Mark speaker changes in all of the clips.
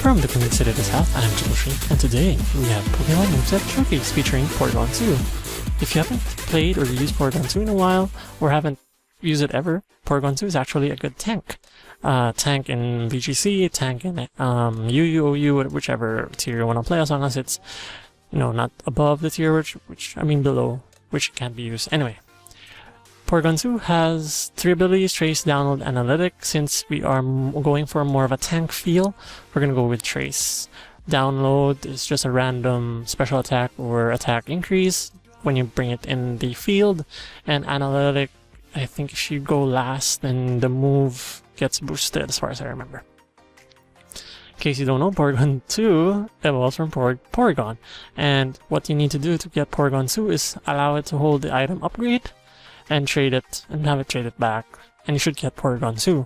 Speaker 1: From the Queen City to South, I'm triplestrafe, and today we have Pokemon Moveset Showcase featuring Porgyon2. If you haven't played or used Porgyon2 in a while, or haven't used it ever, Porgyon2 is actually a good tank. Tank in VGC, tank in UU, whichever tier you want to play, as long as it's, not above the tier, below, which can't be used. Anyway, Porgyon2 has 3 abilities: Trace, Download, Analytic. Since we are going for more of a tank feel, we're going to go with Trace. Download is just a random special attack or attack increase when you bring it in the field. And Analytic, I think if you go last, then the move gets boosted as far as I remember. In case you don't know, Porgyon2 evolves from Porgyon. And what you need to do to get Porgyon2 is allow it to hold the item upgrade and trade it, and have it trade it back, and you should get Porgyon2.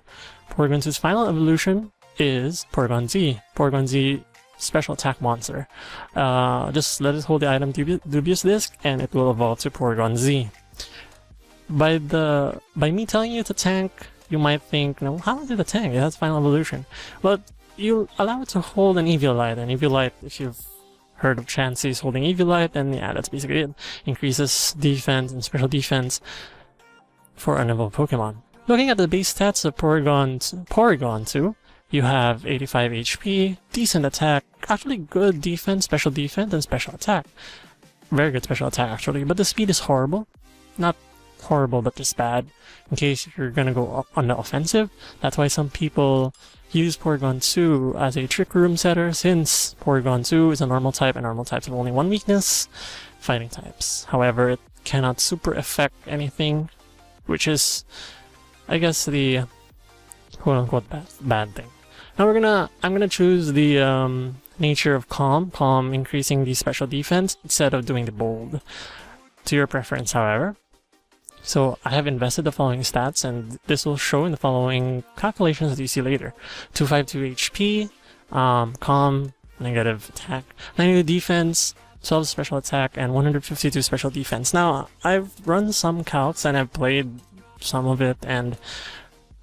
Speaker 1: Porgyon2's final evolution is Porgyon-Z. Porgyon-Z special attack monster. Just let it hold the item Dubious Disc, and it will evolve to Porgyon-Z. By me telling you it's a tank, you might think, how is it a tank? It has final evolution. But you allow it to hold an Eviolite, and Eviolite, if you've heard of Chansey's holding Eviolite, and yeah, that's basically it. Increases defense and special defense for unevolved Pokemon. Looking at the base stats of Porgyon2, you have 85 HP, decent attack, actually good defense, and special attack. Very good special attack actually, but the speed is horrible. Not horrible, but just bad, in case you're gonna go up on the offensive. That's why some people use Porgyon2 as a Trick Room setter, since Porgyon2 is a normal type, and normal types have only one weakness: fighting types. However, it cannot super affect anything, which is, I guess, the quote-unquote bad thing. Now I'm gonna choose the nature of Calm, increasing the special defense instead of doing the bold. To your preference, however. So I have invested the following stats, and this will show in the following calculations that you see later. 252 HP, Calm, negative attack, 92 defense, 12 special attack, and 152 special defense. Now, I've run some calcs and I've played some of it, and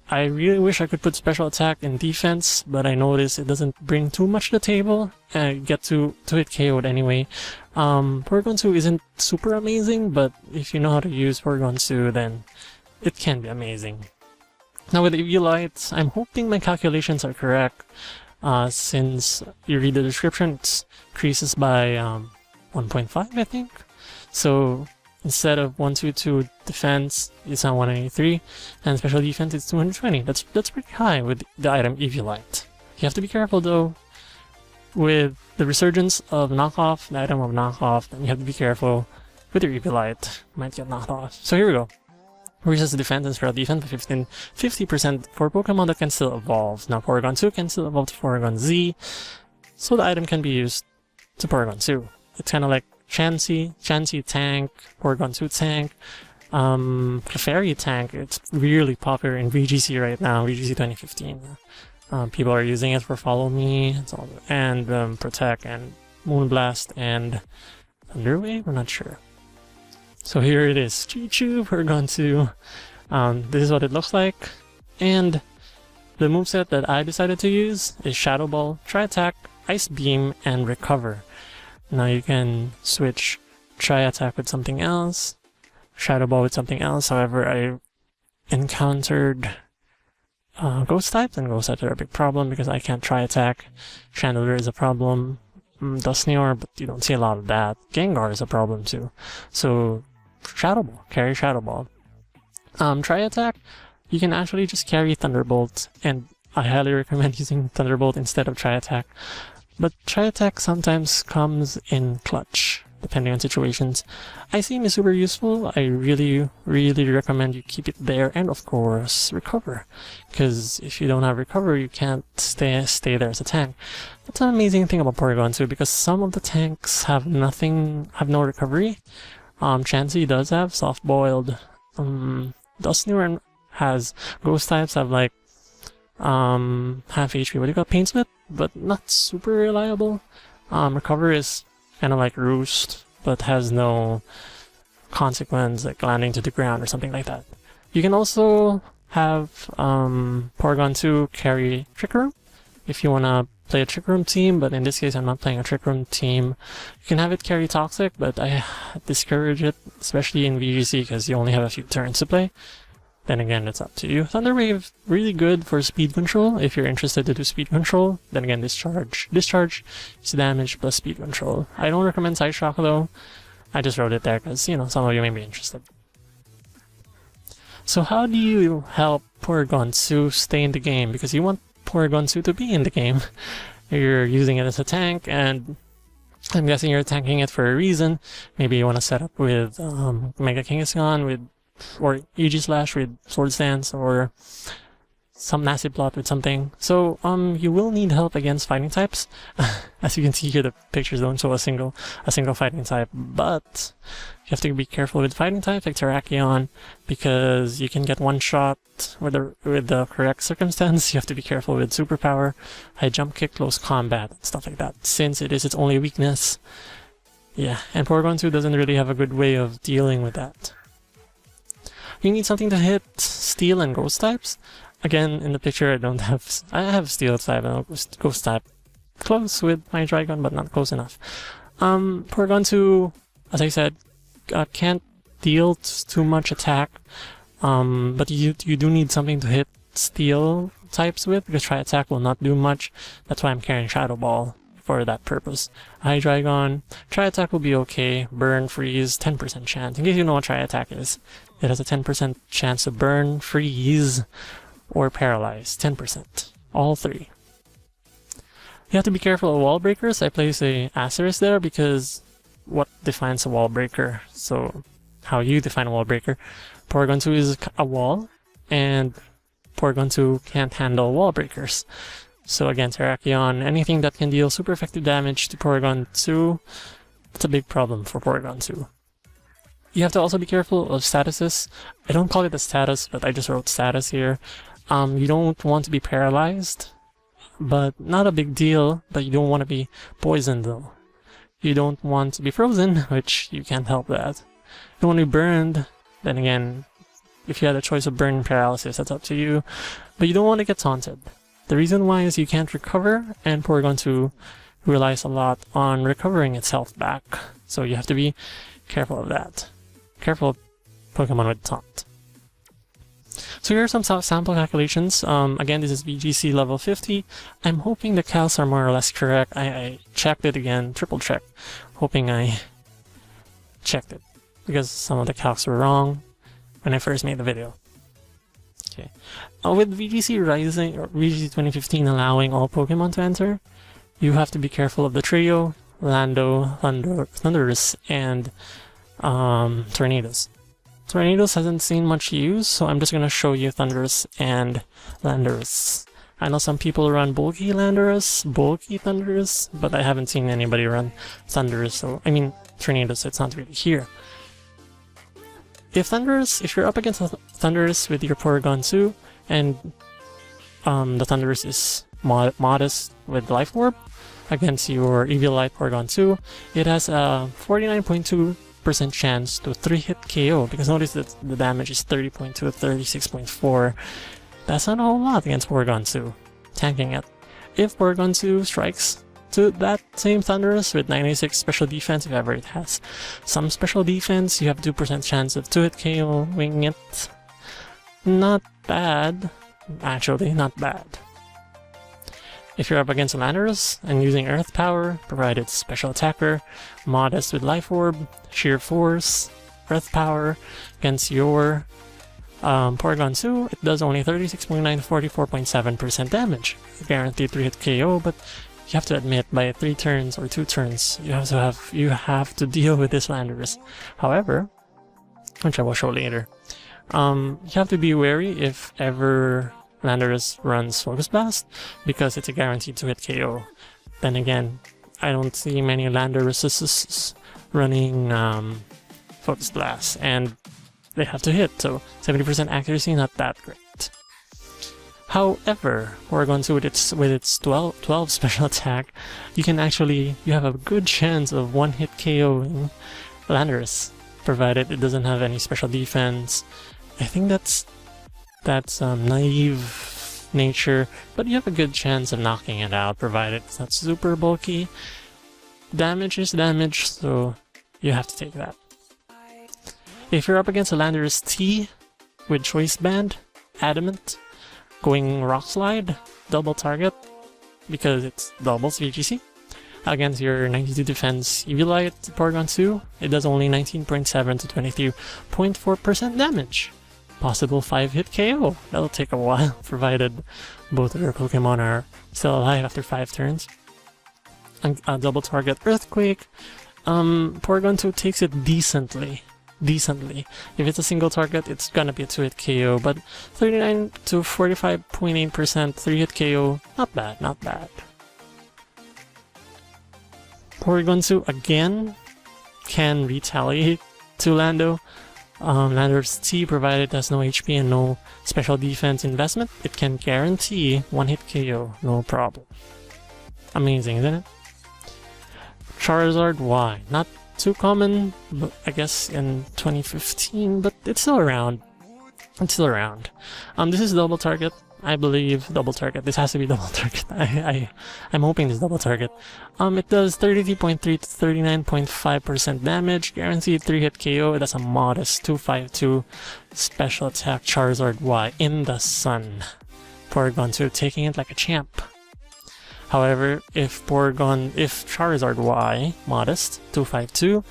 Speaker 1: I really wish I could put special attack in defense, but I notice it doesn't bring too much to the table, and I get to hit KO'd anyway. Porgyon2 isn't super amazing, but if you know how to use Porgyon2, then it can be amazing. Now with Eviolite, I'm hoping my calculations are correct, since you read the description, it increases by 1.5, I think. So instead of 122 defense, it's on 183, and special defense is 220. That's pretty high with the item Eviolite. You have to be careful though. With the resurgence of knockoff, the item of knockoff, then you have to be careful with your Eviolite. Might get knocked off. So here we go. Increases defense and special defense by 50% for Pokemon that can still evolve. Now Porgyon2 can still evolve to Porgyon-Z, so the item can be used to Porgyon2. It's kind of like Chansey tank, Porgyon2 tank, Clefairy tank. It's really popular in VGC right now, VGC 2015. People are using it for Follow Me, and Protect, and Moonblast, and Thunderwave? I'm not sure. So here it is. Choo-choo, Porgyon2. This is what it looks like. And the moveset that I decided to use is Shadow Ball, Tri-Attack, Ice Beam, and Recover. Now you can switch Tri-Attack with something else, Shadow Ball with something else. However, I encountered Ghost types, and Ghost types are a big problem because I can't Tri-Attack. Chandelier is a problem. Dusnior, but you don't see a lot of that. Gengar is a problem too. So Shadow Ball, carry Shadow Ball. Tri-Attack, you can actually just carry Thunderbolt, and I highly recommend using Thunderbolt instead of Tri-Attack. But Tri-Attack sometimes comes in clutch, depending on situations. Ice Beam is super useful. I really recommend you keep it there, and of course Recover, because if you don't have Recover, you can't stay there as a tank. That's an amazing thing about Porgyon2, because some of the tanks have no recovery. Chansey does have Soft Boiled. Dusnior has Ghost types have like half HP. What do you call Pain Split? But not super reliable. Recover is kind of like Roost, but has no consequence, like landing to the ground or something like that. You can also have Porgyon2 carry Trick Room if you want to play a Trick Room team, but in this case I'm not playing a Trick Room team. You can have it carry Toxic, but I discourage it, especially in VGC, because you only have a few turns to play. Then again, it's up to you. Thunderwave, really good for speed control, if you're interested to do speed control. Then again, Discharge. Discharge is damage plus speed control. I don't recommend Side Shock though. I just wrote it there because, you know, some of you may be interested. So how do you help Porgyon2 stay in the game? Because you want Porgyon2 to be in the game. You're using it as a tank, and I'm guessing you're tanking it for a reason. Maybe you want to set up with Mega Kangaskhan with, or EG Slash with Sword Stance, or some massive plot with something. So you will need help against fighting types. As you can see here, the pictures don't show a single fighting type, but you have to be careful with fighting types like Terrakion, because you can get one shot with the correct circumstance. You have to be careful with superpower, high jump kick, close combat, stuff like that, since it is its only weakness. Yeah, and Porgyon2 doesn't really have a good way of dealing with that. You need something to hit Steel and Ghost types. Again, in the picture I have Steel type and Ghost type. Close with my Dragon, but not close enough. Porgyon2, as I said, can't deal too much attack, but you do need something to hit Steel types with, because Tri-Attack will not do much. That's why I'm carrying Shadow Ball for that purpose. Hydreigon, Tri-Attack will be okay. Burn, Freeze, 10% chance. In case you know what Tri-Attack is, it has a 10% chance to burn, freeze, or paralyze. 10%. All three. You have to be careful of wall breakers. I place a asterisk there because what defines a wall breaker? So how you define a wall breaker. Porgyon2 is a wall, and Porgyon2 can't handle wall breakers. So again, Terrakion, anything that can deal super effective damage to Porgyon2, it's a big problem for Porgyon2. You have to also be careful of statuses. I don't call it a status, but I just wrote status here. You don't want to be paralyzed, but not a big deal, but you don't want to be poisoned though. You don't want to be frozen, which you can't help that. You don't want to be burned, then again, if you had a choice of burn and paralysis, that's up to you. But you don't want to get taunted. The reason why is you can't recover, and Porgyon2 relies a lot on recovering its health back. So you have to be careful of that. Careful of Pokemon with taunt. So here are some sample calculations. Again, this is VGC level 50. I'm hoping the calcs are more or less correct. I checked it again, triple check, hoping I checked it, because some of the calcs were wrong when I first made the video. Okay. With VGC Rising, or VGC 2015 allowing all Pokemon to enter, you have to be careful of the trio, Lando, Thundurus, and Tornadus. Tornadus hasn't seen much use, so I'm just going to show you Thundurus and Landorus. I know some people run bulky Thundurus, but I haven't seen anybody run Thundurus, so I mean Tornadus, so it's not really here. If you're up against Thundurus with your Porgyon2, and the Thundurus is modest with Life Orb against your Eviolite Porgyon2, it has a 49.2% chance to 3-hit KO, because notice that the damage is 30.2 to 36.4. That's not a whole lot against Porgyon2, tanking it. If Porgyon2 strikes to that same Thundurus with 96 special defense, if ever it has some special defense, you have 2% chance of 2-hit KO, winging it. Not bad. Actually, not bad. If you're up against Landorus and using Earth Power, provided special attacker, modest with Life Orb, Sheer Force, Earth Power, against your Porgyon2, it does only 36.9 to 44.7% damage. Guaranteed 3-hit KO, but you have to admit, by 3 turns or 2 turns, you have to deal with this Landorus. However, which I will show later, you have to be wary if ever Landorus runs Focus Blast, because it's a guaranteed 2-hit KO. Then again, I don't see many Landoruses running Focus Blast, and they have to hit, so 70% accuracy, not that great. However, Porgyon2 with its 12 special attack, you have a good chance of 1-hit KOing Landorus, provided it doesn't have any special defense. I think that's naive nature, but you have a good chance of knocking it out, provided it's not super bulky. Damage is damage, so you have to take that. If you're up against a Landorus T with Choice Band, Adamant, going Rock Slide, double target, because it's doubles VGC, against your 92 defense Evilite Porgyon2, it does only 19.7 to 23.4% damage. Possible 5-hit KO. That'll take a while, provided both of your Pokemon are still alive after 5 turns. A double target Earthquake. Porgyon2 takes it decently. If it's a single target, it's gonna be a 2-hit KO, but 39 to 45.8% 3-hit KO, not bad. Porgyon2 again can retaliate to Lando. Landorus T, provided it has no HP and no special defense investment, it can guarantee 1-hit KO, no problem. Amazing, isn't it? Charizard Y, not too common, but I guess in 2015, but it's still around. This is double target, I believe. Double target. This has to be double target. I'm hoping this double target. It does 33.3 to 39.5% damage, guaranteed 3-hit KO. That's a modest 252 special attack Charizard Y in the sun. Porgyon2 taking it like a champ. However, if Charizard Y, modest, 252,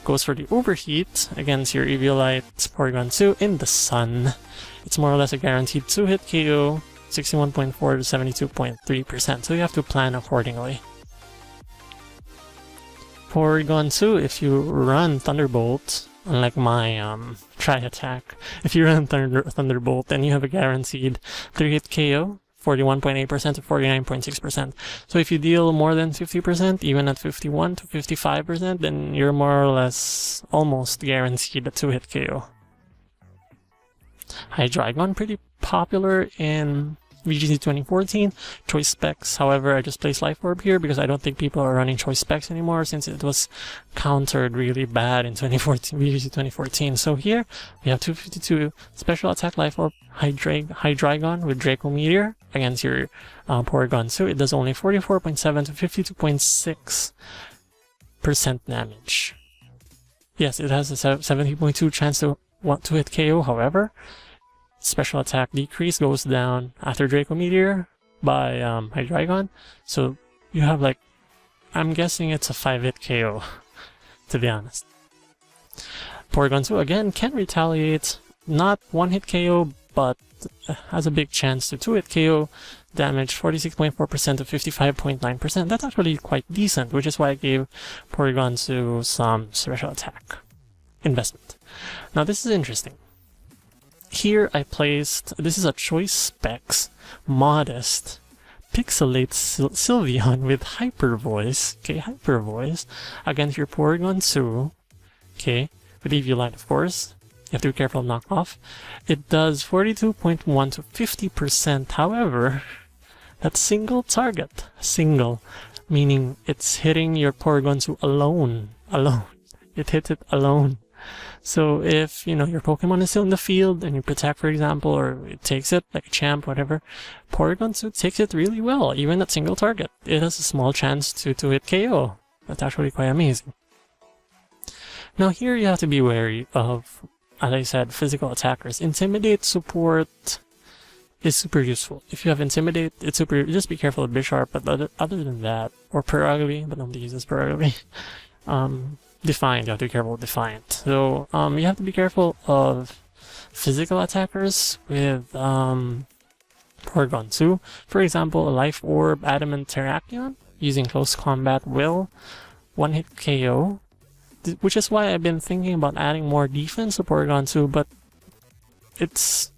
Speaker 1: goes for the overheat against your Eviolite Porgyon2 in the sun, it's more or less a guaranteed 2-hit KO, 61.4 to 72.3%, so you have to plan accordingly. Porgyon2, if you run Thunderbolt, unlike my Tri-Attack, if you run Thunderbolt, then you have a guaranteed 3-hit KO, 41.8% to 49.6%. So if you deal more than 50%, even at 51 to 55%, then you're more or less almost guaranteed a 2-hit KO. Hydreigon, pretty popular in VGC 2014. Choice Specs, however, I just placed Life Orb here because I don't think people are running Choice Specs anymore since it was countered really bad in 2014, VGC 2014. So here we have 252 Special Attack Life Orb Hydreigon with Draco Meteor against your Porgyon2. It does only 44.7 to 52.6% damage. Yes, it has a 70.2 chance to hit KO, however, special attack decrease goes down after Draco Meteor by Hydreigon, so you have like, I'm guessing it's a 5-hit KO, to be honest. Porgyon2 again can retaliate, not 1-hit KO, but has a big chance to 2-hit KO, damage 46.4% to 55.9%. That's actually quite decent, which is why I gave Porgyon2 some special attack investment. Now this is interesting. Here I placed, this is a Choice Specs, modest, Pixelate Sylveon with Hyper Voice, okay, Hyper Voice, against your Porgyon2, okay, with Eviolite of course. You have to be careful of knockoff. It does 42.1 to 50%, however, that's single target, single, meaning it's hitting your Porgyon2 alone, it hits it alone. So if, you know, your Pokemon is still in the field and you protect, for example, or it takes it, like a champ, whatever, Porgyon2 takes it really well, even at single target. It has a small chance to hit KO. That's actually quite amazing. Now here you have to be wary of, as I said, physical attackers. Intimidate support is super useful. If you have Intimidate, it's super, just be careful of Bisharp, but other than that, or Perugly, but nobody uses Perugly. Defiant, you have to be careful with Defiant. So, you have to be careful of physical attackers with Porgyon2. For example, a Life Orb Adamant Terrakion using Close Combat will 1-hit KO, which is why I've been thinking about adding more defense to Porgyon2, but it's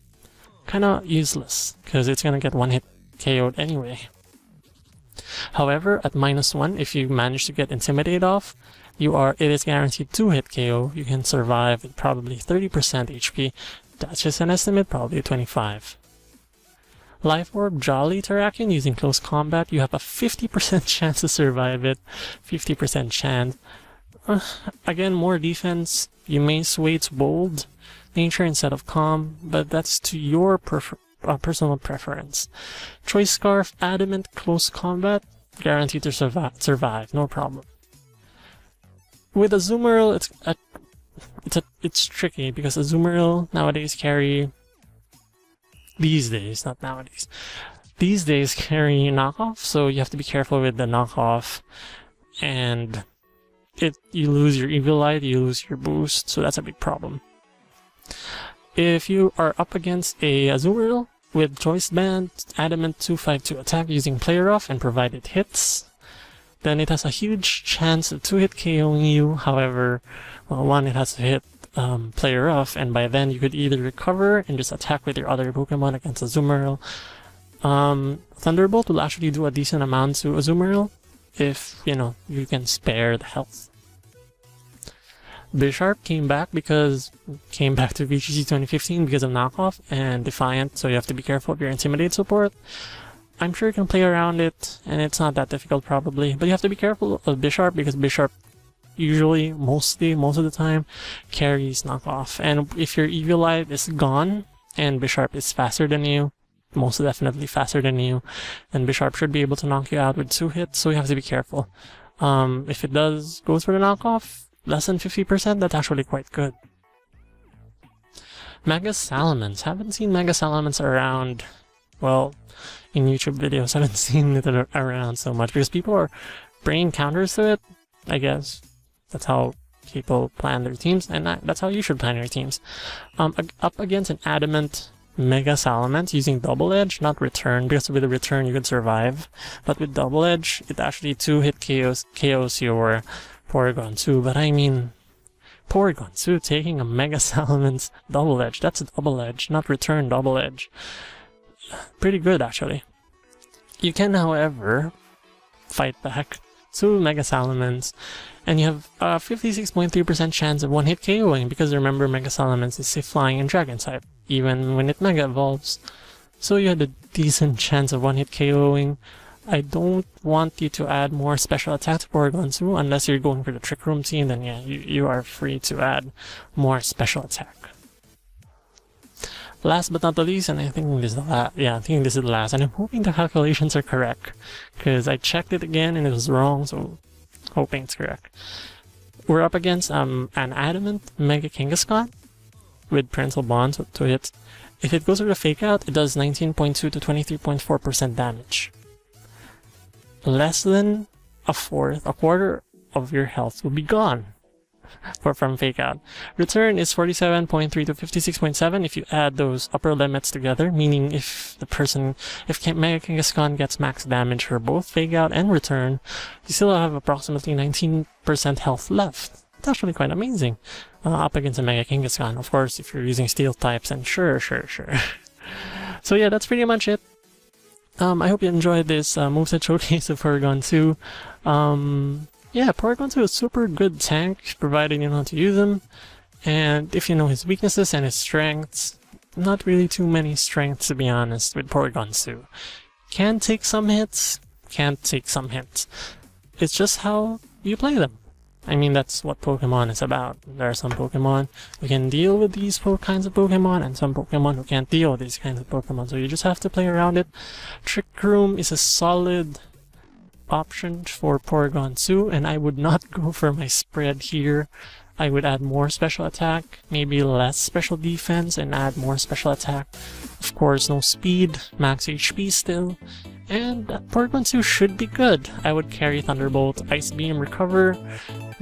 Speaker 1: kinda useless, because it's gonna get 1-hit KO'd anyway. However, at -1, if you manage to get Intimidate off, it is guaranteed 2-hit KO. You can survive with probably 30% HP. That's just an estimate, probably 25. Life Orb Jolly Terrakion using Close Combat, you have a 50% chance to survive it. 50% chance. Again, more defense. You may sway to Bold Nature instead of Calm, but that's to your personal preference. Choice Scarf, Adamant, Close Combat, guaranteed to survive, no problem. With Azumarill, it's tricky because Azumarill nowadays carry these days carry knockoff, so you have to be careful with the knockoff, and you lose your Eviolite, you lose your boost, so that's a big problem. If you are up against a Azumarill with Choice Band, Adamant 252 attack using Play Rough and provide it hits, then it has a huge chance of 2-hit KOing you. However, well, one, it has to hit Play Rough, and by then you could either recover and just attack with your other Pokemon against Azumarill. Thunderbolt will actually do a decent amount to Azumarill if, you can spare the health. Bisharp came back to VGC 2015 because of knockoff and Defiant, so you have to be careful of your Intimidate support. I'm sure you can play around it, and it's not that difficult probably, but you have to be careful of Bisharp because Bisharp usually, most of the time, carries knockoff. And if your Eviolite is gone and Bisharp is faster than you, most definitely faster than you, then Bisharp should be able to knock you out with 2 hits, so you have to be careful. If it goes for the knockoff, less than 50%, that's actually quite good. Mega Salamence. Haven't seen Mega Salamence around, well, in YouTube videos, I haven't seen it around so much because people are bringing counters to it, I guess. That's how people plan their teams, and that's how you should plan your teams. Up against an Adamant Mega Salamence using Double Edge, not Return, because with a Return you could survive, but with Double Edge, it actually 2-hit KOs your Porgyon2, but I mean, Porgyon2 taking a Mega Salamence Double Edge, that's a Double Edge, not Return Double Edge. Pretty good, actually. You can, however, fight back to Mega Salamence, and you have a 56.3% chance of 1-hit KOing, because remember, Mega Salamence is a flying and dragon type, even when it Mega evolves. So you had a decent chance of 1-hit KOing. I don't want you to add more special attack to Porgyon2 unless you're going for the Trick Room team, then yeah, you are free to add more special attack. Last but not the least, and I think this is the last, I think this is the last, and I'm hoping the calculations are correct, because I checked it again and it was wrong, so hoping it's correct. We're up against an Adamant Mega Kangaskhan with Parental Bond, so 2 hits. If it goes for the Fake Out, it does 19.2 to 23.4% damage. Less than a quarter of your health will be gone from Fake Out. Return is 47.3 to 56.7 if you add those upper limits together, meaning if Mega Kangaskhan gets max damage for both Fake Out and Return, you still have approximately 19% health left. It's actually quite amazing. Up against a Mega Kangaskhan, of course, if you're using Steel types, and sure. So yeah, that's pretty much it. I hope you enjoyed this moveset showcase of Porgyon2. Yeah, Porgyon2 is a super good tank, provided you know how to use him. And if you know his weaknesses and his strengths, not really too many strengths to be honest with Porgyon2. Can take some hits, can't take some hits. It's just how you play them. I mean, that's what Pokemon is about. There are some Pokemon who can deal with these kinds of Pokemon, and some Pokemon who can't deal with these kinds of Pokemon, so you just have to play around it. Trick Room is a solid option for Porgyon2, and I would not go for my spread here. I would add more special attack, maybe less special defense, and add more special attack. Of course, no speed, max HP still, and Porgyon2 should be good. I would carry Thunderbolt, Ice Beam, Recover,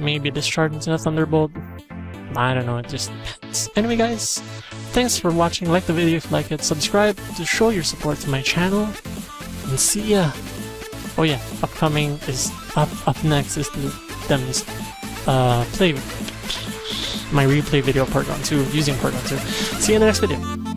Speaker 1: maybe Discharge instead of Thunderbolt. I don't know, it just depends. Anyway guys, thanks for watching. Like the video if you like it, subscribe to show your support to my channel, and see ya! Oh yeah, upcoming is up next is Dem's my replay video of Porgyon2 using Porgyon2. See you in the next video.